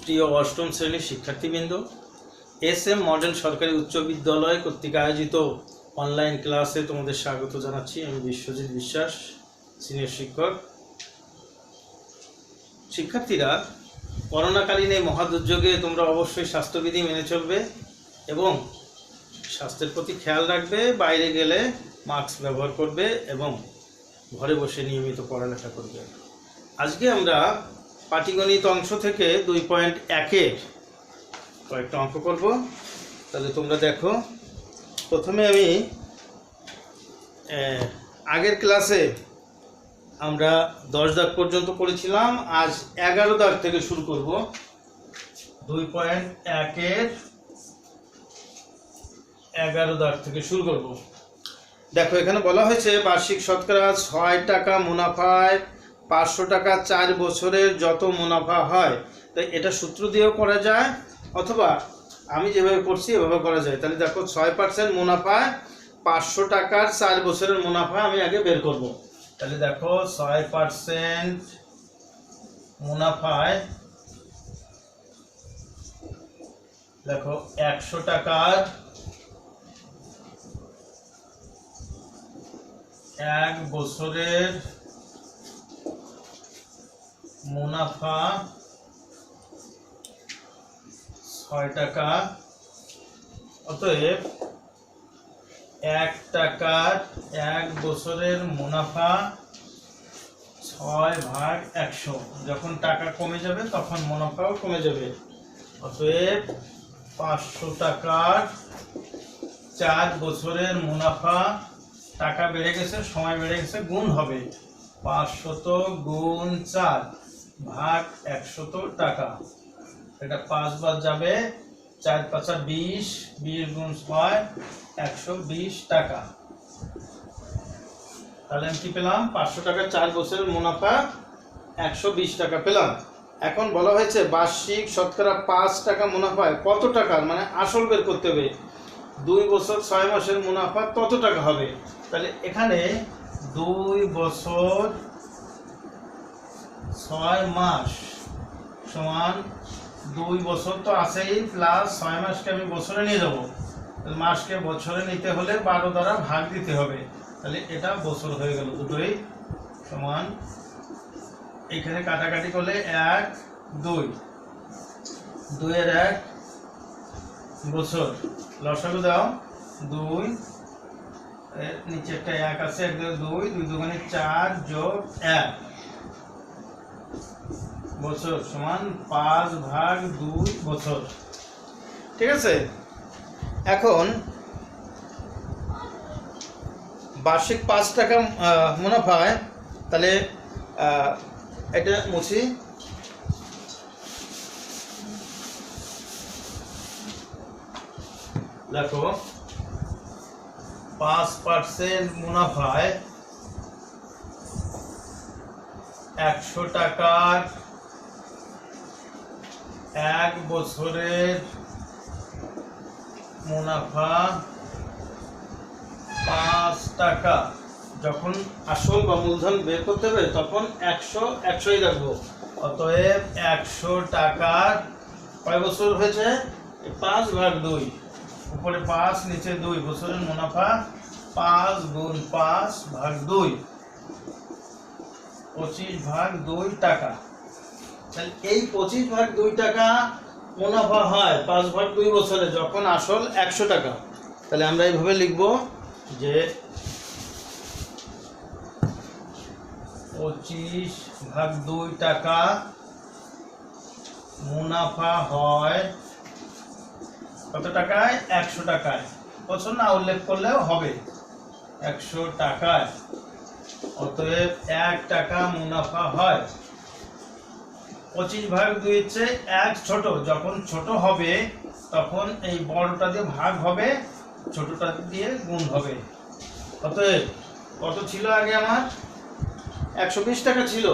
প্রিয় অষ্টম শ্রেণীর শিক্ষার্থীবৃন্দ, এস.এম. মডেল সরকারি উচ্চ বিদ্যালয় কর্তৃক আয়োজিত অনলাইন ক্লাসে তোমাদের স্বাগত জানাচ্ছি। আমি বিশ্বজিৎ বিশ্বাস, সিনিয়র শিক্ষক। শিক্ষার্থীরা, করোনাকালীন এই মহাদুর্যোগে তোমরা অবশ্যই স্বাস্থ্যবিধি মেনে চলবে এবং স্বাস্থ্যের প্রতি খেয়াল রাখবে। বাইরে গেলে মাস্ক ব্যবহার করবে এবং ঘরে বসে নিয়মিত পড়ালেখা করবে। আজকে আমরা পাটিগণিত অংশ থেকে 2.1-এর কয়েকটা অঙ্ক করব। তাহলে তোমরা দেখো, প্রথমে আমি আগের ক্লাসে আমরা 10 দাগ পর্যন্ত পড়েছিলাম, আজ 11 দাগ থেকে শুরু করব। 2.1-এর 11 দাগ থেকে শুরু করব। দেখো, এখানে বলা হয়েছে বার্ষিক শতকরা 6 টাকা মুনাফায় 500 টাকা 4 বছরের যত মুনাফা হয়। তো এটা সূত্র দিয়েও করা যায়, অথবা আমি যেভাবে করছি এভাবে করা যায়। তাহলে দেখো, 6% মুনাফায় 500 টাকার 4 বছরের মুনাফা আমি আগে বের করব। তাহলে দেখো, 6% মুনাফায় দেখো 100 টাকার 1 বছরের মুনাফা 6 টাকা। অতএব 1 টাকার 1 বছরের মুনাফা 6/100। যখন টাকা কমে যাবে তখন মুনাফাও কমে যাবে। অতএব 500 টাকার 4 বছরের মুনাফা, টাকা বেড়ে গেছে, সময় বেড়ে গেছে, গুণ হবে 500 গুণ 4 ভাগ 100 টাকা। এটা 5 বার যাবে, 4 5 20, 20 গুণ 6 120 টাকা। তাহলে আমি কি পেলাম? 500 টাকা 4 বছরের মুনাফা 120 টাকা পেলাম। এখন বলা হয়েছে বার্ষিক শতকরা 5 টাকা মুনাফায় কত টাকার, মানে আসল বের করতে হবে। 2 বছর 6 মাসের মুনাফা কত টাকা হবে? তাহলে এখানে 2 বছর 6 মাস সমান 2 বছর তো আছেই, প্লাস 6 মাসকে আমি বছরে নিয়ে যাব। তাহলে মাসকে বছরে নিতে হলে 12 দ্বারা ভাগ দিতে হবে। তাহলে এটা বছর হয়ে গেল, দুটোই সমান। এখানে কাটাকাটি করলে 1 2, 2 এর 1 বছর, লসাগু দাও 2, এর নিচে একটা 1 আছে, 1 2, 2 দুগুণে 4 যোগ 1 বছর সমান 5/2 বছর। ঠিক আছে। এখন বার্ষিক 5 টাকা মুনাফায়, তাহলে এটা মুছি। দেখো, 5% মুনাফায় 100 টাকার 1 বছরের মুনাফা 5 টাকা। যখন আসল বা মূলধন বের করতে হবে তখন 100-100ই রাখবো। অতএব 100 টাকার কয় বছর হয়েছে? 5/2, উপরে 5 নিচে 2, বছরের মুনাফা 5 গুণ 5 ভাগ 2, 25/2 টাকা। তাহলে এই 25/2 টাকা মুনাফা হয় 5/2 বছরে, যখন আসল 100 টাকা। তাহলে আমরা এইভাবে লিখব যে 25/2 টাকা মুনাফা হয় কত টাকায়? 100 টাকায়। বছর না উল্লেখ করলেও হবে, 100 টাকায়। অতএব 1 টাকা মুনাফা হয়। 25/2 হচ্ছে 1 ছোট, যখন ছোট হবে তখন এই বড়টা দিয়ে ভাগ হবে, ছোটটা দিয়ে গুণ হবে। অতএব কত ছিল আগে আমার? 120 টাকা ছিল।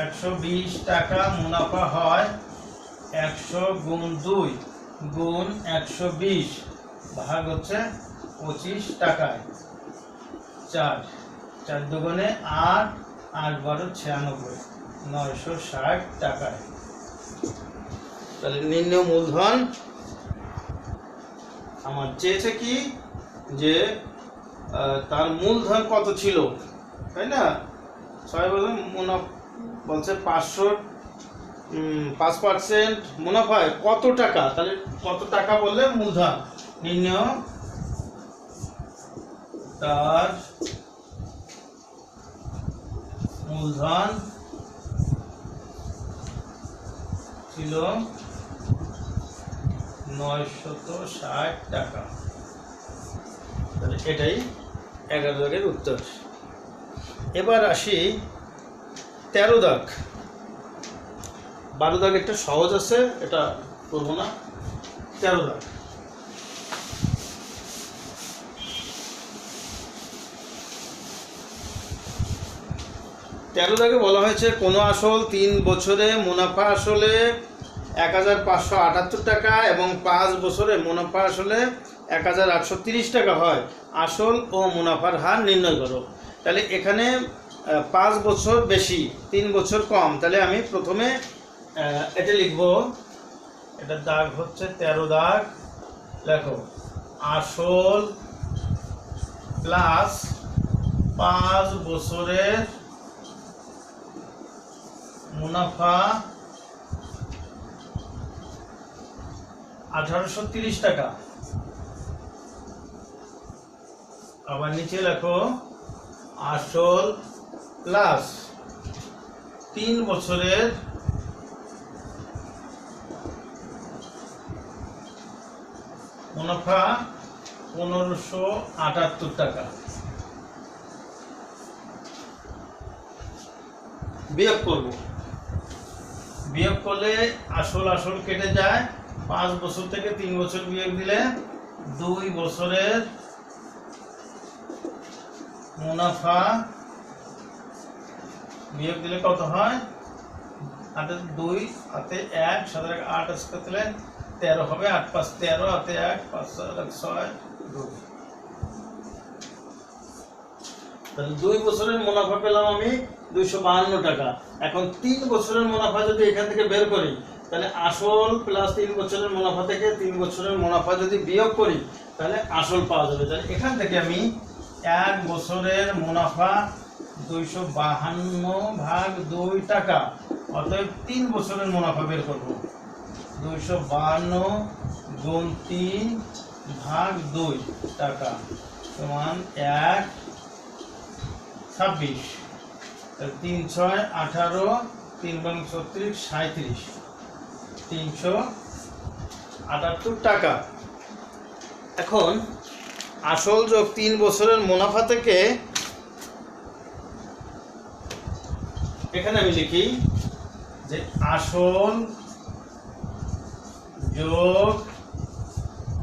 120 টাকা মুনাফা হয় 100 গুণ 2 গুণ 120 ভাগ হচ্ছে 25 টাকায়। 4 4 দুগুণে 8, 8 12 96, 960 টাকায়। তাহলে নির্ণয় মূলধন আমার চেয়েছে কি যে তার মূলধন কত ছিল, তাই না? 6 বলছে 5% মুনাফায় কত টাকা, তাহলে কত টাকা বললে মূলধন নির্ণয়। তার মূলধন ছিল 960 টাকা। তাহলে এটাই 11 দাগের উত্তর। এবার আসি 13 দাগ। 12 দাগ একটা সহজ আছে, এটা করবো না। 13 দাগ। 13 দাগে বলা হয়েছে কোনো আসল 3 বছরে মুনাফা আসলে 1578 টাকা এবং 5 বছরে মুনাফা আসলে 1830 টাকা হয়, আসল ও মুনাফার হার নির্ণয় করো। তাহলে এখানে 5 বছর বেশি, 3 বছর কম। তাহলে আমি প্রথমে এটা লিখব, এটার দাগ হচ্ছে 13 দাগ। লেখো আসল প্লাস 5 বছরের মুনাফা 1830 টাকা। আবার নিচে লেখো আসল প্লাস 3 বছরের মুনাফা 1578 টাকা। বিয়োগ করব, বিয়োগ করলে আসল আসল কেটে যায়। 5 বছর থেকে 3 বছর বিয়োগ দিলে 2 বছরের মুনাফা বিয়োগ দিলে কত হয়? 2 হাতে 1 7 8 আসতে 13 হবে। 8 5 13, হাতে 1 5 6 2। তাহলে 2 বছরের মুনাফা পেলাম আমি 252 টাকা। এখন 3 বছরের মুনাফা যদি এখান থেকে বের করি, তাহলে আসল প্লাস 3 বছরের মুনাফা থেকে 3 বছরের মুনাফা যদি বিয়োগ করি, তাহলে আসল পাওয়া যাবে। তাহলে এখান থেকে আমি 1 বছরের মুনাফা 252 ভাগ 2 টাকা, অতএব 3 বছরের মুনাফা বের করব। 252 গুণ 3 ভাগ 2 টাকা সমান 1 26। 3 6 18, 3 বাং 36 37, 378 টাকা। এখন আসল যোগ 3 বছরের মুনাফা থেকে এখানে আমি লিখি যে আসল যোগ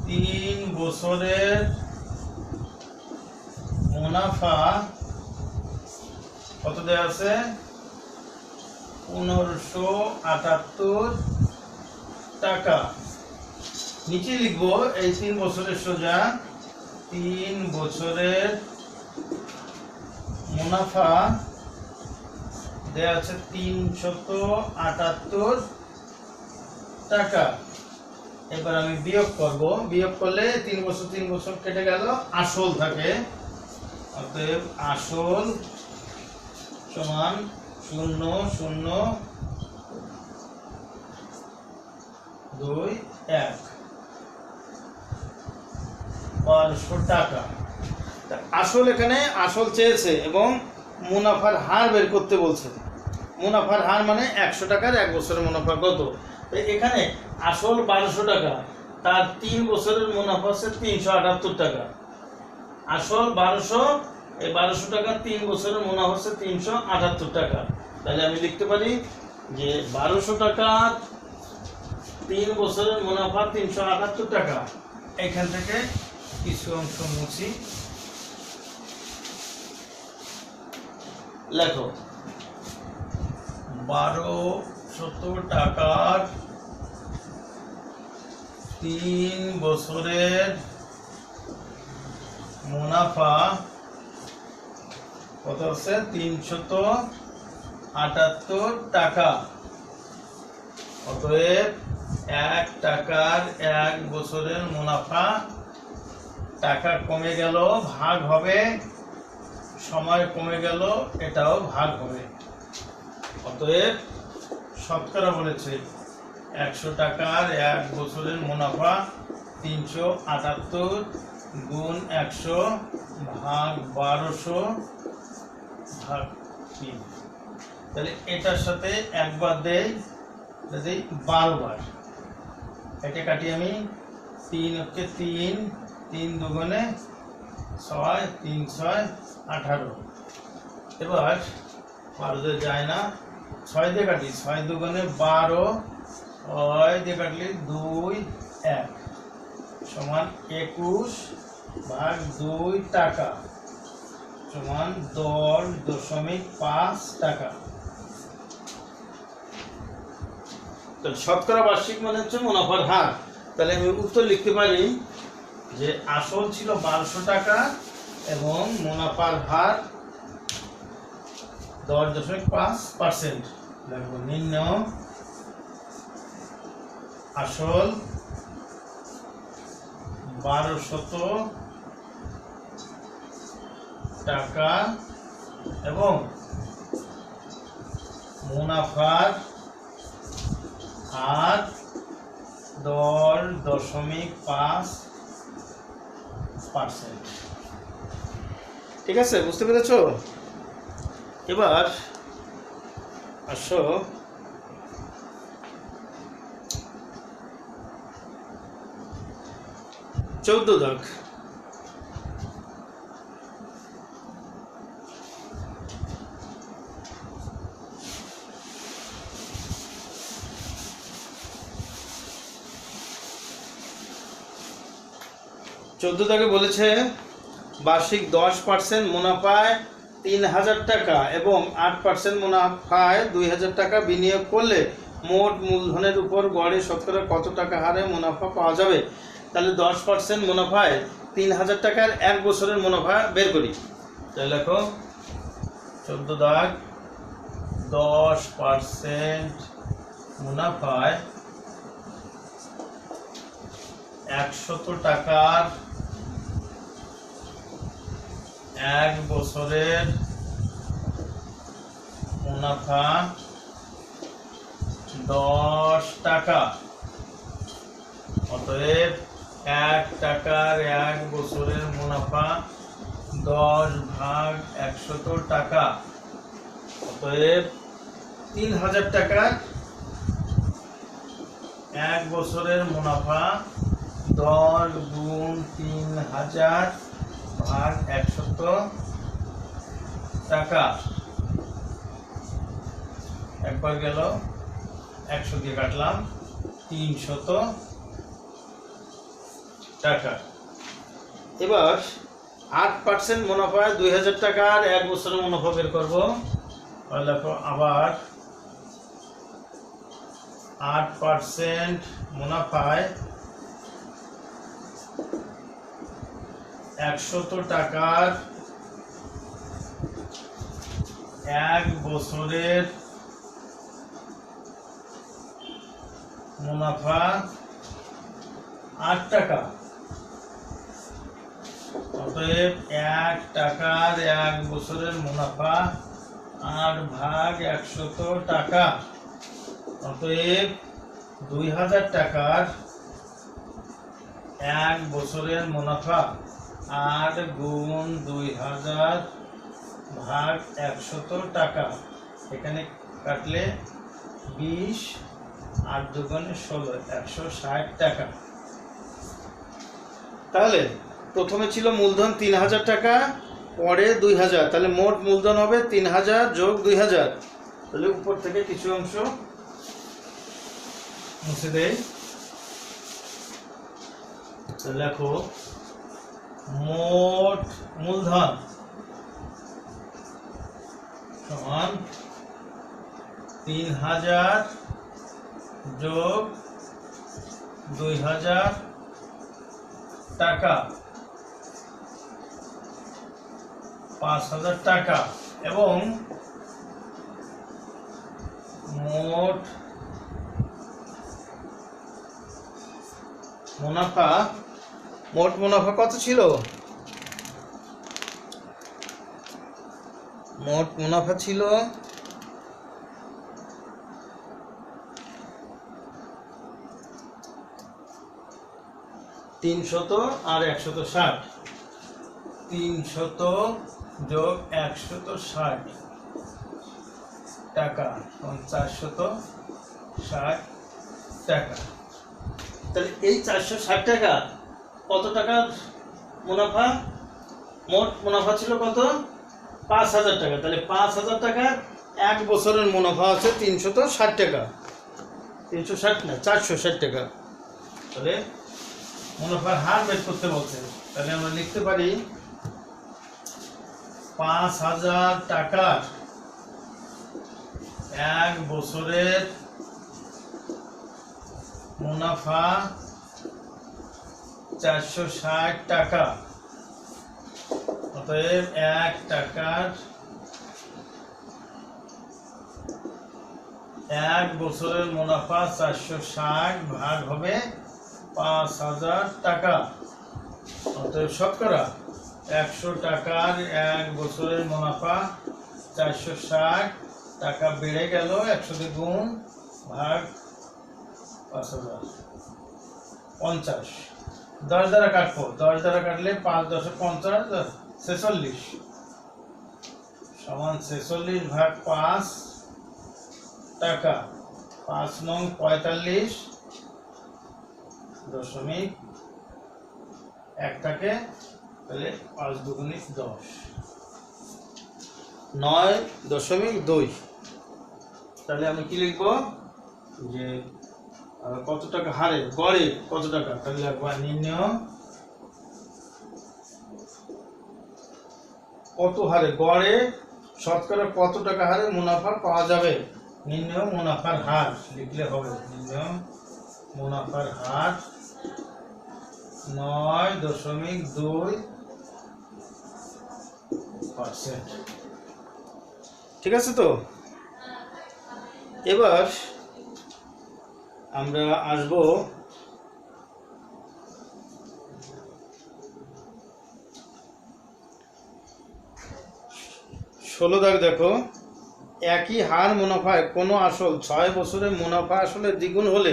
3 বছরের মুনাফা কত দেওয়া আছে? 1578 টাকা। নিচে লিখবো এই 3 বছরের সোজা 3 বছরের মুনাফা দেওয়া আছে 378 টাকা। এবার আমি বিয়োগ করব, বিয়োগ করলে 3 বছর কেটে গেল, আসল থাকে। অতএব আসল সমান 0 0 2 1 1200 টাকা। আসল এখানে আসল চেয়েছে এবং মুনাফার হার বের করতে বলছে। মুনাফার হার মানে 100 টাকার 1 বছরের মুনাফা কত। তো এখানে আসল 1200 টাকা, তার 3 বছরের মুনাফা হচ্ছে 378 টাকা। আসল 1200, এই 1200 টাকা 3 বছরের মুনাফা হচ্ছে 378 টাকা। তাহলে আমি লিখতে পারি যে 1200 টাকা 3 বছরের মুনাফা 378 টাকা। এখান থেকে কিছু অংশ মুছি। লেখো 1200 টাকার 3 বছরের মুনাফা কত আছে? 378 টাকা। অতএব 1 টাকার 1 বছরের মুনাফা, টাকা কমে গেল ভাগ হবে, সময় কমে গেল এটাও ভাগ হবে। অতএব শতকরা বলেছে 100 টাকার 1 বছরের মুনাফা 378 গুণ 100 ভাগ 1200 ভাগ 3। তাহলে এটার সাথে একবার দেই, যদি 12 বার, এটা কাটি আমি, 3 হচ্ছে 3, 3 দুগুণে 6, 3 6 18। এবার 12 দিয়ে যায় না, 6 দিয়ে কাটি, 6 দুগুণে 12, 6 দিয়ে কাটলে 2 1 সমান 21 ভাগ 2 টাকা সমান 10.5 টাকা। তাহলে শতকরা বার্ষিক মানে হচ্ছে মুনাফার হার। তাহলে আমি উত্তর লিখতে পারি যে আসল ছিল 1200 টাকা এবং মুনাফার হার 10.5%। দেখো নিম্ন আসল 1200 টাকা এবং মুনাফার হার 10.5%। ঠিক আছে, বুঝতে পেরেছো? এবার আসো 14 দাগ। দাগে বলেছে বার্ষিক 10% মুনাফায় 3000 টাকা এবং 8% মুনাফায় 2000 টাকা বিনিয়োগ করলে মোট মূলধনের উপর গড়ে শতকরা কত টাকা হারে মুনাফা পাওয়া যাবে? তাহলে 10% মুনাফায় 3000 টাকার 1 বছরের মুনাফা বের করি। তাহলে দেখো 14 দাগ, 10% মুনাফায় 100 টাকার 1 বছরের মুনাফা 10 টাকা। অতএব 1 টাকার 1 বছরের মুনাফা 10 ভাগ 100 টাকা। অতএব 3000 টাকার 1 বছরের মুনাফা 10 গুণ 3000 ভাগ 100 টাকা। একবার গেল, 100 দিয়ে কাটলাম, 300 টাকা। এবার 8% মুনাফায় 2000 টাকার 1 বছরের মুনাফা বের করবো। দেখো আবার 8% মুনাফায় 100 টাকার 1 বছরের মুনাফা 8 টাকা। অতএব 1 টাকার 1 বছরের মুনাফা 8 ভাগ 100 টাকা। অতএব 2000 টাকার 1 বছরের মুনাফা 8 গুণ 2000 ভাগ 100 টাকা। এখানে কাটলে 20, 8 দুগুণে 16, 160 টাকা। তাহলে প্রথমে ছিল মূলধন 3000 টাকা, পরে 2000, তাহলে মোট মূলধন হবে 3000 যোগ 2000। তাহলে উপর থেকে কিছু অংশ মুছে দেই। লেখো মোট মূলধন সমান 3000 যোগ 2000 টাকা, 5000 টাকা এবং মোট মুনাফা, মোট মুনাফা কত ছিল? মোট মুনাফা ছিল 300 আর 160, 300 যোগ 160 টাকা, 460 টাকা। তাহলে এই 460 টাকা কত টাকার মুনাফা? মোট মুনাফা ছিল কত? 5000 টাকা। তাহলে 5000 টাকা এক বছরের মুনাফা আছে 360 টাকা, 360 না 460 টাকা। তাহলে মুনাফার হার বের করতে বলছে, তাহলে আমরা লিখতে পারি 5000 টাকার এক বছরের মুনাফা 460 টাকা। অতএব 1 টাকার এক বছরের মুনাফা 460 ভাগ হবে 5000 টাকা। অতএব শতকরা 100 টাকার এক বছরের মুনাফা 460 টাকা বেড়ে গেল, 100 দিয়ে গুণ ভাগ 5000, 50। 10 দ্বারা কাটবো, 10 দ্বারা কাটলে 5 10 50, 46 সমান 46 ভাগ 5 টাকা। 5 নং 45.1 থাকে, তাহলে 5 দুগুণে 10, 9.2। তাহলে আমি কি লিখবো যে কত টাকা হারে, গড়ে কত টাকা? তাহলে লিখবো নির্ণয় কত হারে, গড়ে শতকরা কত টাকা হারে মুনাফা পাওয়া যাবে। নির্ণয় মুনাফার হার লিখলে হবে। নির্ণয় মুনাফার হার 9.2%। ঠিক আছে তো? এবার আমরা আসব ষোলো দাগ। দেখো, একই হার মুনাফায় কোনো আসল 6 বছরে মুনাফা আসলে দ্বিগুণ হলে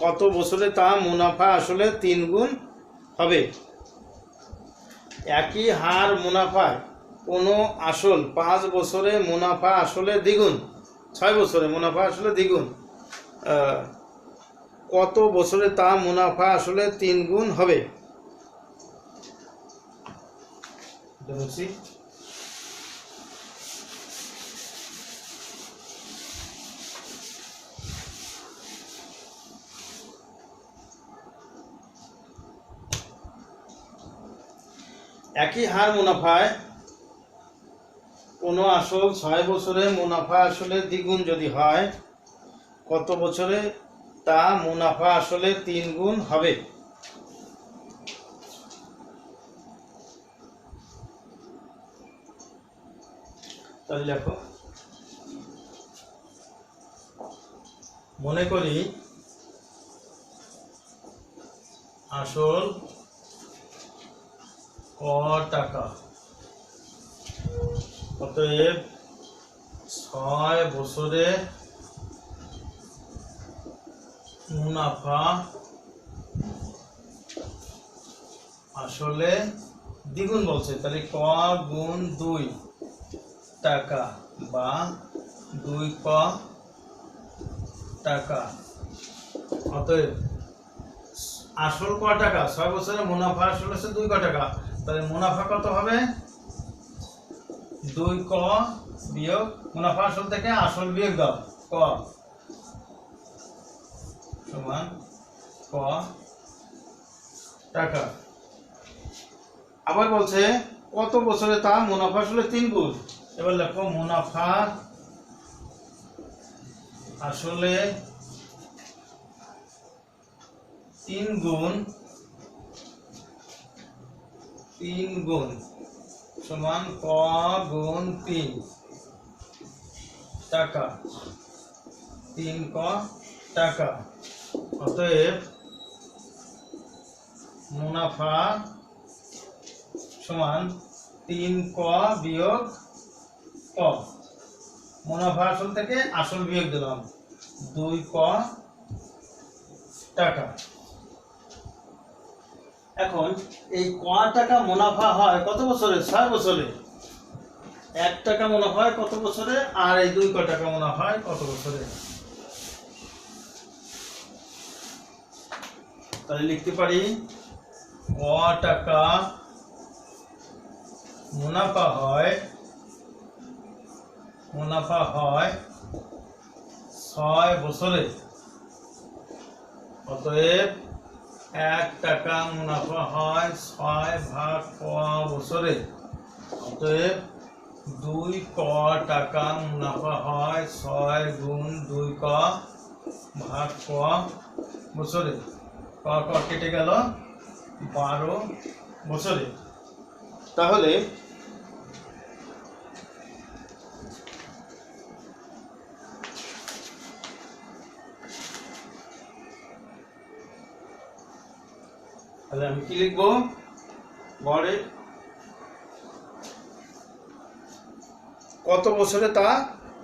কত বছরে তা মুনাফা আসলে 3 গুণ হবে? একই হার মুনাফায় কোনো আসল 5 বছরে মুনাফা আসলে দ্বিগুণ, 6 বছরে মুনাফা আসলে দ্বিগুণ, কত বছরে তা মুনাফা আসলে 3 গুণ হবে? একই হার মুনাফায় কোনো আসল 6 বছরে মুনাফা আসলে দ্বিগুণ যদি হয়, কত বছরে তা মুনাফা আসলে 3 গুণ হবে? তাহলে দেখো, মনে করি আসল ক টাকা, অতএব 6 বছরে মুনাফা আসলে দ্বিগুণ বলছে, তাহলে ক গুণ 2 টাকা বা 2 ক টাকা। অতএব আসল ক টাকা, 6 বছরে মুনাফা আসলে 2 ক টাকা, তাহলে মুনাফা কত হবে? 2 ক বিয়োগ মুনাফা আসল থেকে আসল বিয়োগ দাও, ক সমান ক টাকা। আবার বলছে কত বছরে তা মুনাফা আসলে 3 গুণ। এবার লেখো মুনাফা আসলে 3 গুণ, 3 গুণ সমান ক গুণ 3 টাকা, 3 ক টাকা। অতএব মুনাফা সমান 3 ক বিয়োগ ক। মুনাফা আসল থেকে আসল বিয়োগ দিলাম 2 ক টাকা। এখন এই ক টাকা মুনাফা হয় কত বছরে? 6 বছরে। 1 টাকা মুনাফা হয় কত বছরে? আর এই 2 ক টাকা মুনাফা হয় কত বছরে? তাহলে লিখতে পারি ক টাকা মুনাফা হয় 6 বছরে। অতএব 1 টাকা মুনাফা হয় 6 ভাগ ক বছরে। অতএব 2 ক টাকা মুনাফা হয় 6 গুণ 2 ক ভাগ ক বছরে। ক ক কেটে গেল 12 বছরে। তাহলে আমি কি লিখবো? গড়ে কত বছরে তা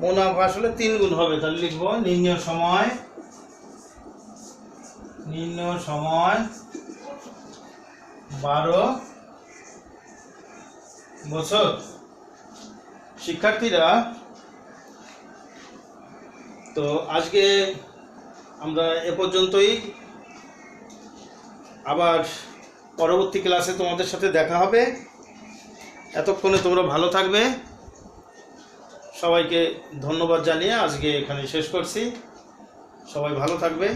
মুনাফা আসলে 3 গুণ হবে। তাহলে লিখবো নির্ণয় সময় 12 বছর। শিক্ষার্থীরা, তো আজকে আমরা এ পর্যন্তই। আবার পরবর্তী ক্লাসে তোমাদের সাথে দেখা হবে। এতক্ষণে তোমরা ভালো থাকবে। সবাইকে ধন্যবাদ জানিয়ে আজকে এখানে শেষ করছি। সবাই ভালো থাকবে।